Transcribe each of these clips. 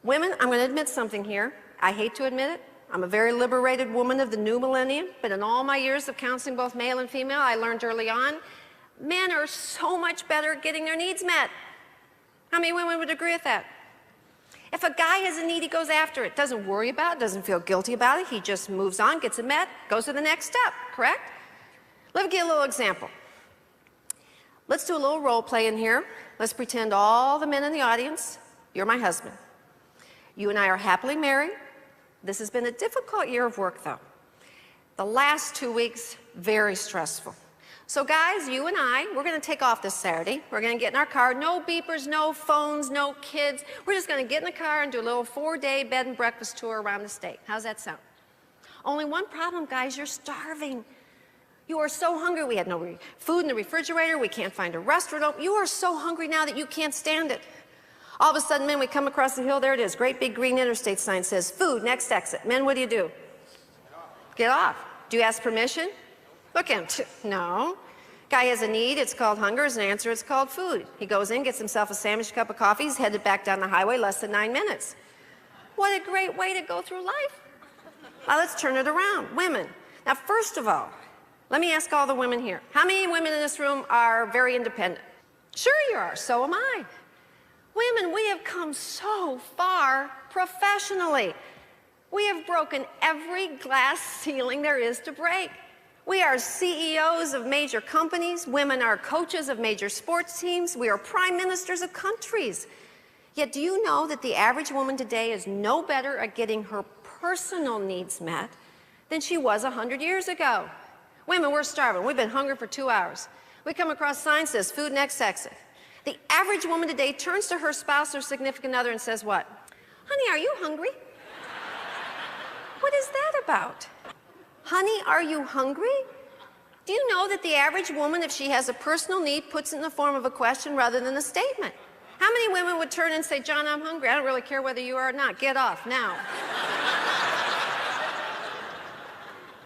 Women, I'm going to admit something here. I hate to admit it. I'm a very liberated woman of the new millennium, but in all my years of counseling both male and female, I learned early on, men are so much better at getting their needs met. How many women would agree with that? If a guy has a need, he goes after it, doesn't worry about it, doesn't feel guilty about it, he just moves on, gets it met, goes to the next step, correct? Let me give you a little example. Let's do a little role play in here. Let's pretend all the men in the audience, you're my husband. You and I are happily married. This has been a difficult year of work, though. The last 2 weeks, very stressful. So guys, you and I, we're going to take off this Saturday. We're going to get in our car. No beepers, no phones, no kids. We're just going to get in the car and do a little 4-day bed and breakfast tour around the state. How's that sound? Only one problem, guys, you're starving. You are so hungry. We had no food in the refrigerator. We can't find a restaurant. You are so hungry now that you can't stand it. All of a sudden, men, we come across the hill. There it is. Great big green interstate sign says, food, next exit. Men, what do? Get off. Do you ask permission? Look at him. No. Guy has a need. It's called hunger. As an answer, it's called food. He goes in, gets himself a sandwich, cup of coffee. He's headed back down the highway, less than 9 minutes. What a great way to go through life. Now, let's turn it around. Women. Now, first of all, let me ask all the women here. How many women in this room are very independent? Sure you are. So am I. Women, we have come so far professionally. We have broken every glass ceiling there is to break. We are CEOs of major companies. Women are coaches of major sports teams. We are prime ministers of countries. Yet do you know that the average woman today is no better at getting her personal needs met than she was 100 years ago? Women, we're starving. We've been hungry for 2 hours. We come across signs that says, food next exit. The average woman today turns to her spouse or significant other and says what? Honey, are you hungry? What is that about? Honey, are you hungry? Do you know that the average woman, if she has a personal need, puts it in the form of a question rather than a statement? How many women would turn and say, John, I'm hungry. I don't really care whether you are or not. Get off now.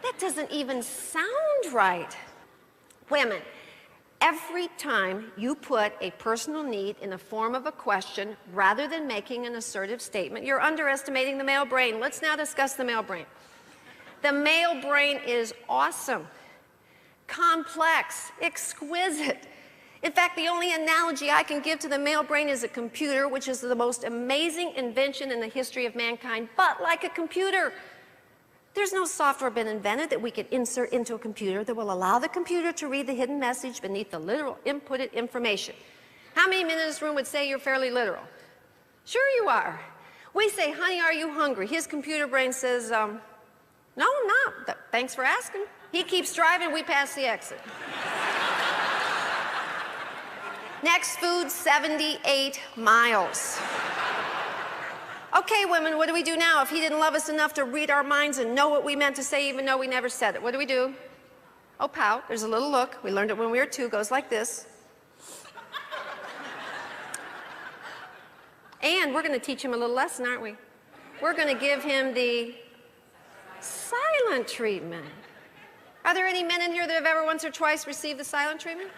That doesn't even sound right. Women, every time you put a personal need in the form of a question rather than making an assertive statement, you're underestimating the male brain. Let's now discuss the male brain. The male brain is awesome, complex, exquisite. In fact, the only analogy I can give to the male brain is a computer, which is the most amazing invention in the history of mankind. But like a computer, there's no software been invented that we could insert into a computer that will allow the computer to read the hidden message beneath the literal inputted information. How many men in this room would say you're fairly literal? Sure you are. We say, honey, are you hungry? His computer brain says, no, I'm not. Thanks for asking. He keeps driving, we pass the exit. Next food, 78 miles. Okay, women, what do we do now? If he didn't love us enough to read our minds and know what we meant to say, even though we never said it, what do? Oh, pout. There's a little look. We learned it when we were 2. Goes like this. And we're going to teach him a little lesson, aren't we? We're going to give him the silent treatment. Are there any men in here that have ever once or twice received the silent treatment?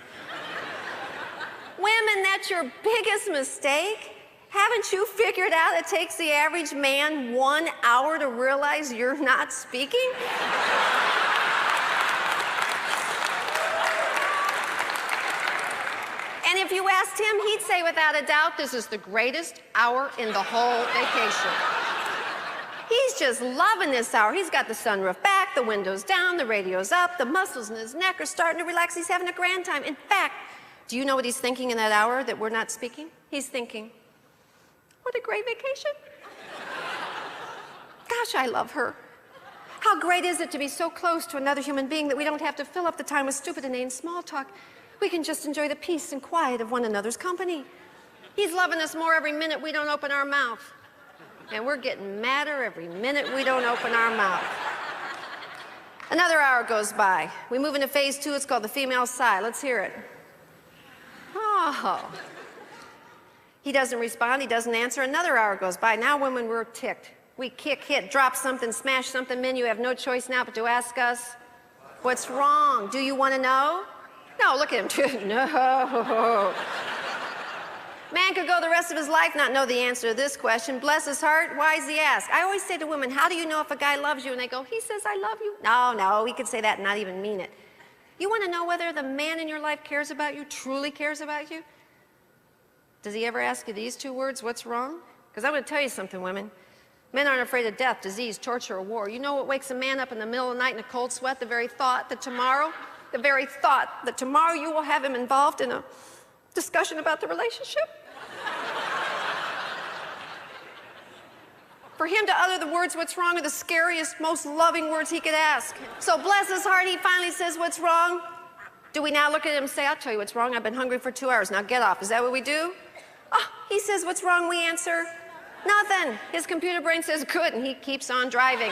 Women, that's your biggest mistake. Haven't you figured out it takes the average man 1 hour to realize you're not speaking? And if you asked him, he'd say without a doubt, this is the greatest hour in the whole vacation. He's just loving this hour. He's got the sunroof back, the windows down, the radio's up, the muscles in his neck are starting to relax. He's having a grand time. In fact, do you know what he's thinking in that hour that we're not speaking? He's thinking, what a great vacation. Gosh, I love her. How great is it to be so close to another human being that we don't have to fill up the time with stupid inane small talk. We can just enjoy the peace and quiet of one another's company. He's loving us more every minute we don't open our mouth. And we're getting madder every minute we don't open our mouth. Another hour goes by. We move into phase 2. It's called the female sigh. Let's hear it. Oh. He doesn't respond. He doesn't answer. Another hour goes by. Now women, we're ticked. We kick, hit, drop something, smash something. Men, you have no choice now but to ask us, what's wrong? Do you want to know? No, look at him. No. Man could go the rest of his life not know the answer to this question. Bless his heart, why does he ask? I always say to women, how do you know if a guy loves you? And they go, he says I love you. No, he could say that and not even mean it. You want to know whether the man in your life cares about you, truly cares about you? Does he ever ask you these two words, what's wrong? Because I'm going to tell you something, women. Men aren't afraid of death, disease, torture, or war. You know what wakes a man up in the middle of the night in a cold sweat? The very thought that tomorrow you will have him involved in a discussion about the relationship. For him to utter the words, what's wrong, are the scariest, most loving words he could ask. So bless his heart, he finally says, what's wrong? Do we now look at him and say, I'll tell you what's wrong, I've been hungry for 2 hours, now get off. Is that what we do? Oh, he says, what's wrong? We answer, nothing. His computer brain says, good, and he keeps on driving.